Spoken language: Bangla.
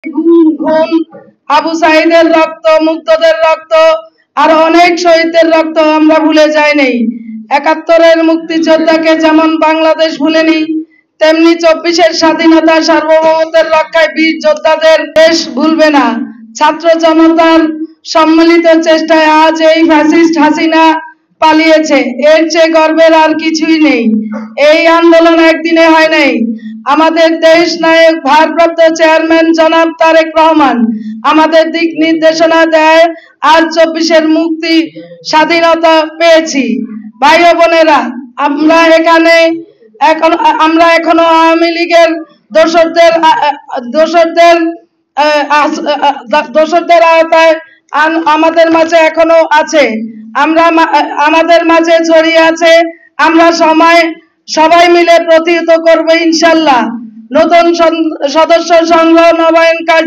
খুন, আবু সাইদের রক্ত, মুগ্ধদের রক্ত, আর অনেক শহীদের রক্ত আমরা ভুলে যাইনি। ৭১-এর মুক্তিযোদ্ধাকে যেমন বাংলাদেশ ভুলেনি, তেমনি ২৪-এর স্বাধীনতা সার্বভৌমত্বের রক্ষায় বীর যোদ্ধাদের দেশ ভুলবে না। ছাত্র জনতার সম্মিলিত চেষ্টায় আজ এই ফ্যাসিস্ট হাসিনা পালিয়েছে। এর চেয়ে গর্বের আর কিছুই নেই। এই আন্দোলন একদিনে হয় নাই। আমাদের দেশ নায়ক ভারপ্রাপ্ত চেয়ারম্যান জনাব তারেক রহমান আমাদের দিক নির্দেশনা দেয়, আজ ২৪-এর মুক্তি স্বাধীনতা পেয়েছি। ভাই ও বোনেরা, আমরা এখনো আওয়ামী লীগের দোসরদের আওতায় আমাদের মাঝে এখনো আছে, আমাদের মাঝে ছড়িয়ে আছে। আমরা সবাই মিলে প্রতিহত করবো ইনশাল্লাহ। নতুন সদস্য সংগ্রহ, নবায়ন কার্য